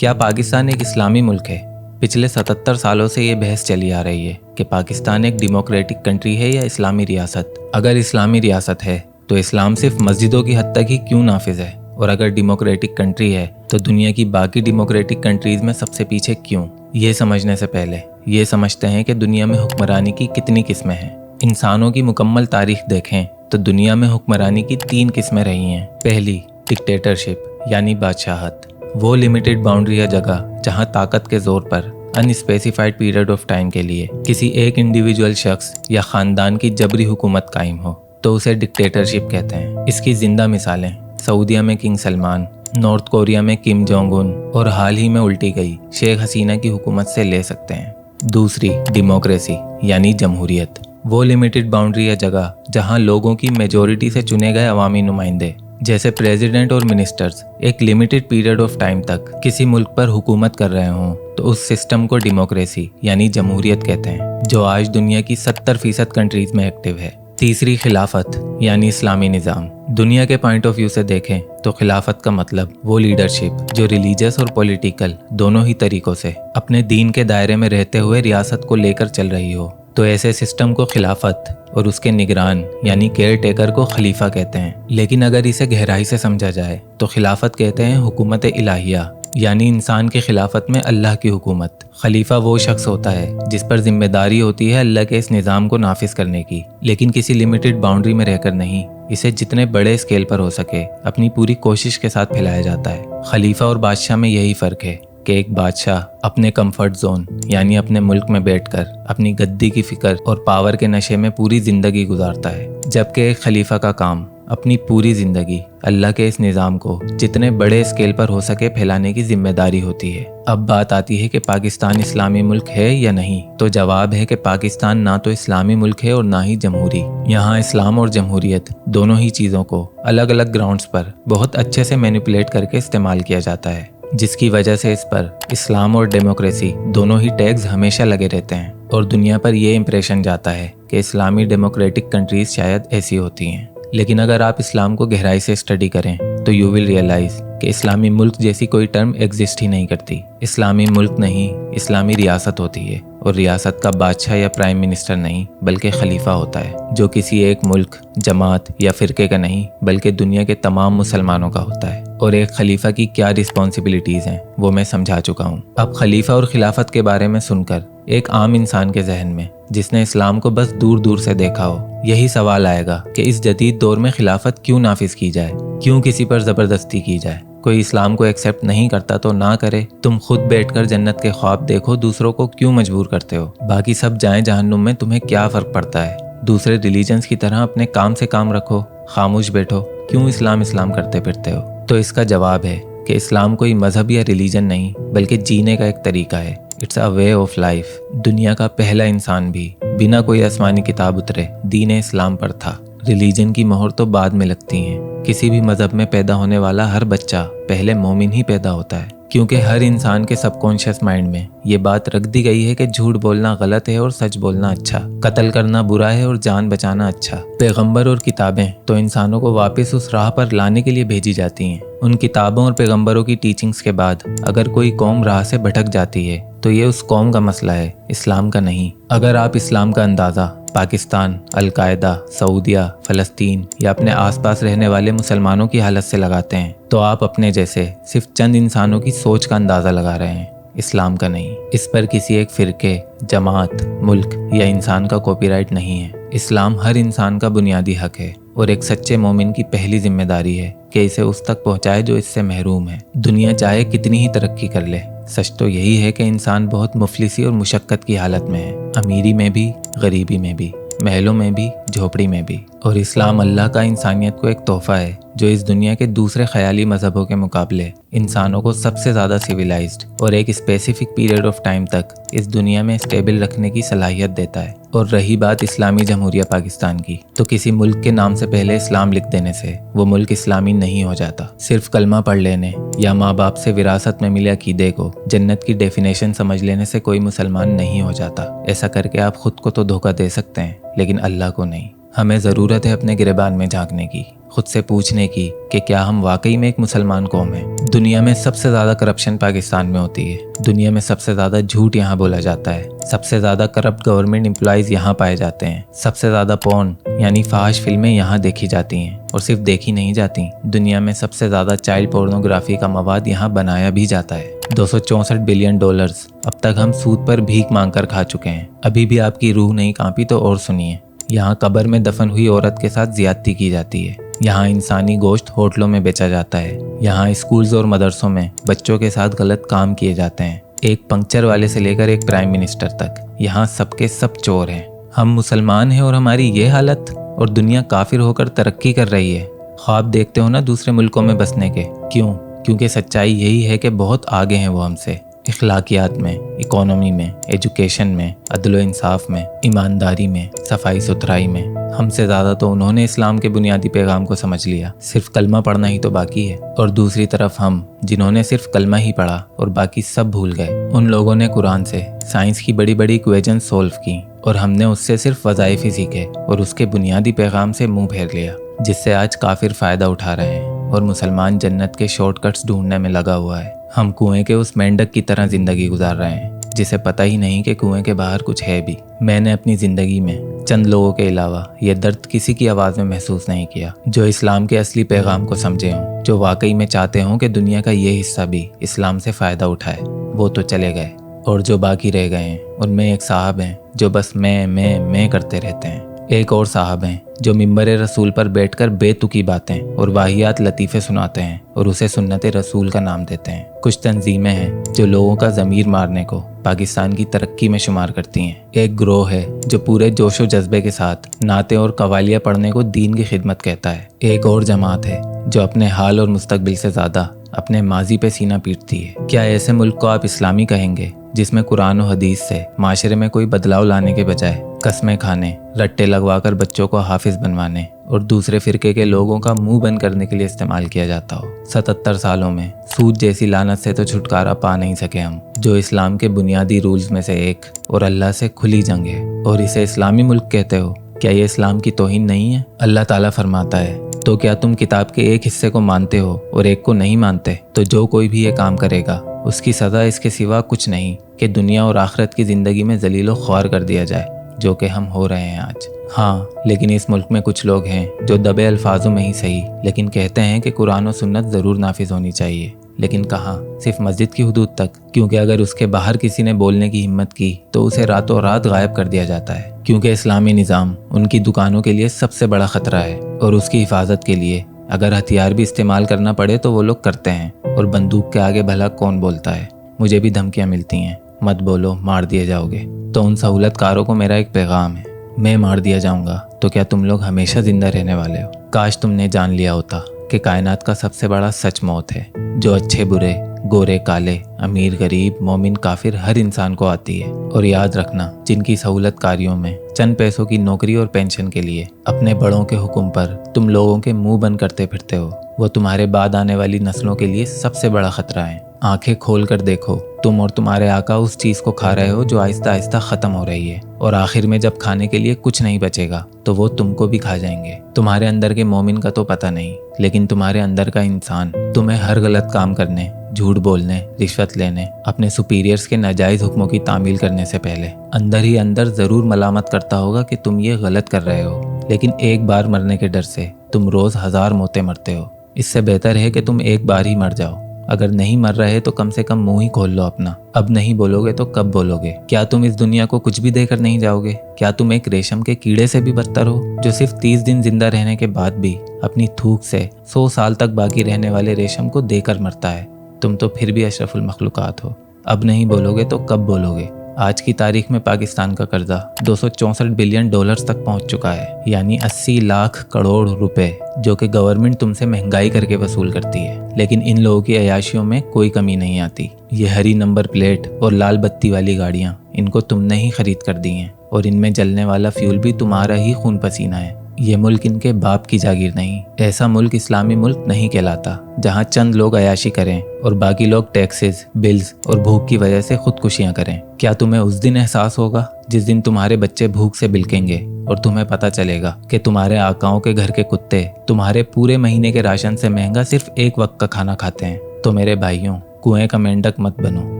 क्या पाकिस्तान एक इस्लामी मुल्क है? पिछले 77 सालों से ये बहस चली आ रही है कि पाकिस्तान एक डेमोक्रेटिक कंट्री है या इस्लामी रियासत। अगर इस्लामी रियासत है तो इस्लाम सिर्फ मस्जिदों की हद तक ही क्यों नाफिज है, और अगर डेमोक्रेटिक कंट्री है तो दुनिया की बाकी डेमोक्रेटिक कंट्रीज में सबसे पीछे क्यों? ये समझने से पहले ये समझते हैं कि दुनिया में हुक्मरानी की कितनी किस्में हैं। इंसानों की मुकम्मल तारीख देखें तो दुनिया में हुक्मरानी की 3 किस्में रही हैं। पहली, डिक्टेटरशिप यानी बादशाहत। वो लिमिटेड बाउंड्री या जगह जहां ताकत के जोर पर अनस्पेसिफाइड पीरियड ऑफ टाइम के लिए किसी एक इंडिविजुअल शख्स या खानदान की जबरी हुकूमत कायम हो तो उसे डिक्टेटरशिप कहते हैं। इसकी जिंदा मिसालें सऊदीया में किंग सलमान, नॉर्थ कोरिया में किम जोंग उन और हाल ही में उल्टी गई शेख हसीना की हुकूमत से ले सकते हैं। दूसरी, डेमोक्रेसी यानी जमहूरियत। वो लिमिटेड बाउंड्री या जगह जहां लोगों की मेजोरिटी से चुने गए अवामी नुमाइंदे जैसे प्रेसिडेंट और मिनिस्टर्स एक लिमिटेड पीरियड ऑफ टाइम तक किसी मुल्क पर हुकूमत कर रहे हों तो उस सिस्टम को डेमोक्रेसी यानी जमहूरियत कहते हैं, जो आज दुनिया की 70% कंट्रीज में एक्टिव है। तीसरी, खिलाफत यानी इस्लामी निज़ाम। दुनिया के पॉइंट ऑफ व्यू से देखें तो खिलाफत का मतलब वो लीडरशिप जो रिलीजियस और पॉलिटिकल दोनों ही तरीकों से अपने दीन के दायरे में रहते हुए रियासत को लेकर चल रही हो, तो ऐसे सिस्टम को खिलाफत और उसके निगरान यानी केयर टेकर को खलीफा कहते हैं। लेकिन अगर इसे गहराई से समझा जाए तो खिलाफत कहते हैं हुकूमत इलाहिया यानी इंसान की खिलाफत में अल्लाह की हुकूमत। खलीफा वो शख्स होता है जिस पर जिम्मेदारी होती है अल्लाह के इस निज़ाम को नाफिज करने की, लेकिन किसी लिमिटेड बाउंड्री में रहकर नहीं, इसे जितने बड़े स्केल पर हो सके अपनी पूरी कोशिश के साथ फैलाया जाता है। खलीफा और बादशाह में यही फ़र्क है कि एक बादशाह अपने कंफर्ट जोन यानी अपने मुल्क में बैठकर अपनी गद्दी की फिक्र और पावर के नशे में पूरी जिंदगी गुजारता है, जबकि एक खलीफा का काम अपनी पूरी जिंदगी अल्लाह के इस निज़ाम को जितने बड़े स्केल पर हो सके फैलाने की जिम्मेदारी होती है। अब बात आती है कि पाकिस्तान इस्लामी मुल्क है या नहीं, तो जवाब है कि पाकिस्तान ना तो इस्लामी मुल्क है और ना ही जमहूरी। यहाँ इस्लाम और जमहूरियत दोनों ही चीज़ों को अलग अलग ग्राउंड्स पर बहुत अच्छे से मैनिपुलेट करके इस्तेमाल किया जाता है, जिसकी वजह से इस पर इस्लाम और डेमोक्रेसी दोनों ही टैग्स हमेशा लगे रहते हैं और दुनिया पर यह इंप्रेशन जाता है कि इस्लामी डेमोक्रेटिक कंट्रीज शायद ऐसी होती हैं। लेकिन अगर आप इस्लाम को गहराई से स्टडी करें तो यू विल रियलाइज कि इस्लामी मुल्क जैसी कोई टर्म एग्जिस्ट ही नहीं करती। इस्लामी मुल्क नहीं, इस्लामी रियासत होती है, और रियासत का बादशाह या प्राइम मिनिस्टर नहीं बल्कि खलीफा होता है, जो किसी एक मुल्क, जमात या फिरके का नहीं बल्कि दुनिया के तमाम मुसलमानों का होता है। और एक खलीफा की क्या रिस्पॉन्सिबिलिटीज़ हैं वो मैं समझा चुका हूँ। अब खलीफा और खिलाफत के बारे में सुनकर एक आम इंसान के जहन में जिसने इस्लाम को बस दूर दूर से देखा हो यही सवाल आएगा कि इस जदीद दौर में खिलाफत क्यों नाफिज की जाए, क्यों किसी पर ज़बरदस्ती की जाए। कोई इस्लाम को एक्सेप्ट नहीं करता तो ना करे, तुम खुद बैठकर जन्नत के ख्वाब देखो, दूसरों को क्यों मजबूर करते हो। बाकी सब जाएं जहन्नुम में, तुम्हें क्या फ़र्क पड़ता है। दूसरे रिलीजन्स की तरह अपने काम से काम रखो, खामोश बैठो, क्यों इस्लाम इस्लाम करते फिरते हो। तो इसका जवाब है कि इस्लाम कोई मजहब या रिलीजन नहीं बल्कि जीने का एक तरीका है। It's a way of life. दुनिया का पहला इंसान भी बिना कोई आसमानी किताब उतरे दीन इस्लाम पर था। रिलीजन की मोहर तो बाद में लगती है। किसी भी मजहब में पैदा होने वाला हर बच्चा पहले मोमिन ही पैदा होता है, क्योंकि हर इंसान के सबकॉन्शियस माइंड में ये बात रख दी गई है कि झूठ बोलना गलत है और सच बोलना अच्छा, कत्ल करना बुरा है और जान बचाना अच्छा। पैगंबर और किताबें तो इंसानों को वापस उस राह पर लाने के लिए भेजी जाती हैं। उन किताबों और पैगंबरों की टीचिंग्स के बाद अगर कोई कौम राह से भटक जाती है तो ये उस कौम का मसला है, इस्लाम का नहीं। अगर आप इस्लाम का अंदाज़ा पाकिस्तान, अलकायदा, सऊदीया, फ़लस्तीन या अपने आसपास रहने वाले मुसलमानों की हालत से लगाते हैं तो आप अपने जैसे सिर्फ चंद इंसानों की सोच का अंदाज़ा लगा रहे हैं, इस्लाम का नहीं। इस पर किसी एक फ़िरके, जमात, मुल्क या इंसान का कॉपीराइट नहीं है। इस्लाम हर इंसान का बुनियादी हक है और एक सच्चे मोमिन की पहली जिम्मेदारी है कि इसे उस तक पहुँचाए जो इससे महरूम है। दुनिया चाहे कितनी ही तरक्की कर ले, सच तो यही है कि इंसान बहुत मुफलिसी और मुशक्क़त की हालत में है, अमीरी में भी, गरीबी में भी, महलों में भी, झोपड़ी में भी। और इस्लाम अल्लाह का इंसानियत को एक तोहफ़ा है जो इस दुनिया के दूसरे ख्याली मज़हबों के मुकाबले इंसानों को सबसे ज़्यादा सिविलाइज्ड और एक स्पेसिफिक पीरियड ऑफ टाइम तक इस दुनिया में स्टेबल रखने की सलाहियत देता है। और रही बात इस्लामी जमहूरिया पाकिस्तान की, तो किसी मुल्क के नाम से पहले इस्लाम लिख देने से वो मुल्क इस्लामी नहीं हो जाता। सिर्फ कलमा पढ़ लेने या माँ बाप से विरासत में मिले अकीदे को जन्नत की डेफिनेशन समझ लेने से कोई मुसलमान नहीं हो जाता। ऐसा करके आप खुद को तो धोखा दे सकते हैं लेकिन अल्लाह को नहीं। हमें ज़रूरत है अपने गिरेबान में झांकने की, खुद से पूछने की कि क्या हम वाकई में एक मुसलमान कौम हैं। दुनिया में सबसे ज़्यादा करप्शन पाकिस्तान में होती है, दुनिया में सबसे ज़्यादा झूठ यहाँ बोला जाता है, सबसे ज़्यादा करप्ट गवर्नमेंट एम्प्लॉयज़ यहाँ पाए जाते हैं, सबसे ज़्यादा पॉर्न यानी फाहिश फिल्में यहाँ देखी जाती हैं और सिर्फ देखी नहीं जाती, दुनिया में सबसे ज़्यादा चाइल्ड पोर्नोग्राफी का मवाद यहाँ बनाया भी जाता है। 264 बिलियन डॉलर्स अब तक हम सूद पर भीख मांग कर खा चुके हैं। अभी भी आपकी रूह नहीं कांपी तो और सुनिए। यहाँ कब्र में दफन हुई औरत के साथ ज्यादती की जाती है, यहाँ इंसानी गोश्त होटलों में बेचा जाता है, यहाँ स्कूल्स और मदरसों में बच्चों के साथ गलत काम किए जाते हैं, एक पंक्चर वाले से लेकर एक प्राइम मिनिस्टर तक, यहाँ सबके सब चोर हैं। हम मुसलमान हैं और हमारी ये हालत, और दुनिया काफिर होकर तरक्की कर रही है। ख्वाब देखते हो ना दूसरे मुल्कों में बसने के, क्यों? क्योंकि सच्चाई यही है कि बहुत आगे हैं वो हमसे, इखलाकियात में, इकोनॉमी में, एजुकेशन में, अदल व इंसाफ में, ईमानदारी में, सफाई सुथराई में। हमसे ज़्यादा तो उन्होंने इस्लाम के बुनियादी पैगाम को समझ लिया, सिर्फ कलमा पढ़ना ही तो बाकी है। और दूसरी तरफ हम, जिन्होंने सिर्फ कलमा ही पढ़ा और बाकी सब भूल गए। उन लोगों ने कुरान से साइंस की बड़ी बड़ी इक्वेशन सोल्व की और हमने उससे सिर्फ वज़ाइफ ही सीखे और उसके बुनियादी पैगाम से मुंह फेर लिया, जिससे आज काफिर फ़ायदा उठा रहे हैं और मुसलमान जन्नत के शॉर्टकट्स ढूंढने में लगा हुआ है। हम कुएं के उस मेंढक की तरह ज़िंदगी गुजार रहे हैं जिसे पता ही नहीं कि कुएं के बाहर कुछ है भी। मैंने अपनी ज़िंदगी में चंद लोगों के अलावा यह दर्द किसी की आवाज़ में महसूस नहीं किया, जो इस्लाम के असली पैगाम को समझे हों, जो वाकई में चाहते हों कि दुनिया का ये हिस्सा भी इस्लाम से फ़ायदा उठाए। वो तो चले गए, और जो बाकी रह गए हैं उनमें एक साहब हैं जो बस मैं करते रहते हैं। एक और साहब हैं जो मिंबर रसूल पर बैठकर बेतुकी बातें और वाहियात लतीफ़े सुनाते हैं और उसे सुन्नत रसूल का नाम देते हैं। कुछ तंजीमें हैं जो लोगों का ज़मीर मारने को पाकिस्तान की तरक्की में शुमार करती हैं। एक ग्रोह है जो पूरे जोशो जज्बे के साथ नाते और कवालियाँ पढ़ने को दीन की खिदमत कहता है। एक और जमात है जो अपने हाल और मुस्तकबिल से ज़्यादा अपने माजी पे सीना पीटती है। क्या ऐसे मुल्क को आप इस्लामी कहेंगे जिसमें कुरान और हदीस से माशरे में कोई बदलाव लाने के बजाय कस्में खाने, रट्टे लगवाकर बच्चों को हाफिज बनवाने और दूसरे फिरके के लोगों का मुंह बंद करने के लिए इस्तेमाल किया जाता हो? 77 सालों में सूद जैसी लानत से तो छुटकारा पा नहीं सके हम, जो इस्लाम के बुनियादी रूल्स में से एक और अल्लाह से खुली जंग है, और इसे इस्लामी मुल्क कहते हो? क्या ये इस्लाम की तौहीन नहीं है? अल्लाह ताला फरमाता है, तो क्या तुम किताब के एक हिस्से को मानते हो और एक को नहीं मानते? तो जो कोई भी ये काम करेगा उसकी सज़ा इसके सिवा कुछ नहीं कि दुनिया और आखिरत की ज़िंदगी में जलीलो ख्वार कर दिया जाए, जो कि हम हो रहे हैं आज। हाँ, लेकिन इस मुल्क में कुछ लोग हैं जो दबे अल्फाजों में ही सही लेकिन कहते हैं कि कुरान और सुन्नत ज़रूर नाफिज होनी चाहिए। लेकिन कहाँ? सिर्फ मस्जिद की हुदूद तक, क्योंकि अगर उसके बाहर किसी ने बोलने की हिम्मत की तो उसे रातों रात गायब कर दिया जाता है, क्योंकि इस्लामी निज़ाम उनकी दुकानों के लिए सबसे बड़ा ख़तरा है और उसकी हिफाजत के लिए अगर हथियार भी इस्तेमाल करना पड़े तो वो लोग करते हैं। और बंदूक के आगे भला कौन बोलता है? मुझे भी धमकियाँ मिलती हैं, मत बोलो मार दिए जाओगे। तो उन सहूलतकारों को मेरा एक पैगाम है, मैं मार दिया जाऊंगा तो क्या तुम लोग हमेशा जिंदा रहने वाले हो? काश तुमने जान लिया होता कि कायनात का सबसे बड़ा सच मौत है, जो अच्छे बुरे, गोरे काले, अमीर गरीब, मोमिन काफिर हर इंसान को आती है। और याद रखना, जिनकी सहूलतकारियों में चंद पैसों की नौकरी और पेंशन के लिए अपने बड़ों के हुक्म पर तुम लोगों के मुंह बंद करते फिरते हो, वो तुम्हारे बाद आने वाली नस्लों के लिए सबसे बड़ा खतरा है। आंखें खोल कर देखो, तुम और तुम्हारे आका उस चीज को खा रहे हो जो आहिस्ता आहिस्ता खत्म हो रही है, और आखिर में जब खाने के लिए कुछ नहीं बचेगा तो वो तुमको भी खा जाएंगे। तुम्हारे अंदर के मोमिन का तो पता नहीं, लेकिन तुम्हारे अंदर का इंसान तुम्हें हर गलत काम करने, झूठ बोलने, रिश्वत लेने, अपने सुपीरियर्स के नाजायज हुक्मों की तामील करने से पहले अंदर ही अंदर जरूर मलामत करता होगा कि तुम ये गलत कर रहे हो। लेकिन एक बार मरने के डर से तुम रोज 1000 मौतें मरते हो। इससे बेहतर है कि तुम एक बार ही मर जाओ। अगर नहीं मर रहे तो कम से कम मुंह ही खोल लो अपना। अब नहीं बोलोगे तो कब बोलोगे? क्या तुम इस दुनिया को कुछ भी देकर नहीं जाओगे? क्या तुम एक रेशम के कीड़े से भी बदतर हो, जो सिर्फ 30 दिन जिंदा रहने के बाद भी अपनी थूक से 100 साल तक बाकी रहने वाले रेशम को देकर मरता है? तुम तो फिर भी अशरफुल मखलूकात हो। अब नहीं बोलोगे तो कब बोलोगे? आज की तारीख में पाकिस्तान का कर्जा 264 बिलियन डॉलर्स तक पहुंच चुका है, यानी 80 लाख करोड़ रुपए, जो कि गवर्नमेंट तुमसे महंगाई करके वसूल करती है। लेकिन इन लोगों की अयाशियों में कोई कमी नहीं आती। ये हरी नंबर प्लेट और लाल बत्ती वाली गाड़ियां, इनको तुमने ही खरीद कर दी हैं, और इनमें जलने वाला फ्यूल भी तुम्हारा ही खून पसीना है। ये मुल्क इनके बाप की जागीर नहीं। ऐसा मुल्क इस्लामी मुल्क नहीं कहलाता, जहाँ चंद लोग अयाशी करें और बाकी लोग टैक्सेस, बिल्स और भूख की वजह से खुदकुशियाँ करें। क्या तुम्हें उस दिन एहसास होगा जिस दिन तुम्हारे बच्चे भूख से बिलकेंगे और तुम्हें पता चलेगा कि तुम्हारे आकाओं के घर के कुत्ते तुम्हारे पूरे महीने के राशन से महंगा सिर्फ एक वक्त का खाना खाते हैं। तो मेरे भाइयों, कुएं का मेंढक मत बनो।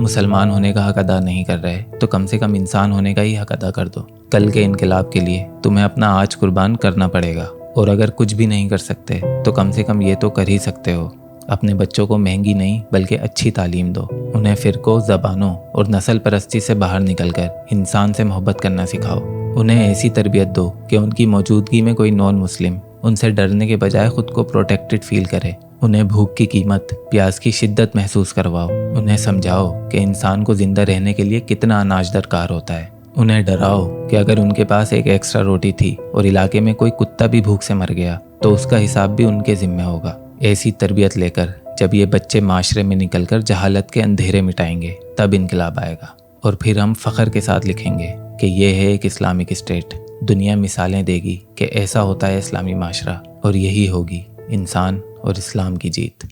मुसलमान होने का हक अदा नहीं कर रहे तो कम से कम इंसान होने का ही हक अदा कर दो। कल के इनकलाब के लिए तुम्हें अपना आज कुर्बान करना पड़ेगा, और अगर कुछ भी नहीं कर सकते तो कम से कम ये तो कर ही सकते हो, अपने बच्चों को महंगी नहीं बल्कि अच्छी तालीम दो। उन्हें फ़िरकों, ज़बानों और नस्ल परस्ती से बाहर निकलकर इंसान से मोहब्बत करना सिखाओ। उन्हें ऐसी तरबियत दो कि उनकी मौजूदगी में कोई नॉन मुस्लिम उनसे डरने के बजाय खुद को प्रोटेक्टेड फील करे। उन्हें भूख की कीमत, प्यास की शिद्दत महसूस करवाओ। उन्हें समझाओ कि इंसान को जिंदा रहने के लिए कितना अनाज दरकार होता है। उन्हें डराओ कि अगर उनके पास एक एक्स्ट्रा रोटी थी और इलाके में कोई कुत्ता भी भूख से मर गया तो उसका हिसाब भी उनके जिम्मे होगा। ऐसी तरबियत लेकर जब ये बच्चे माशरे में निकलकर जहालत के अंधेरे मिटाएंगे तब इनकलाब आएगा, और फिर हम फ़ख्र के साथ लिखेंगे कि ये है एक इस्लामिक स्टेट। दुनिया मिसालें देगी कि ऐसा होता है इस्लामी माशरा, और यही होगी इंसान और इस्लाम की जीत।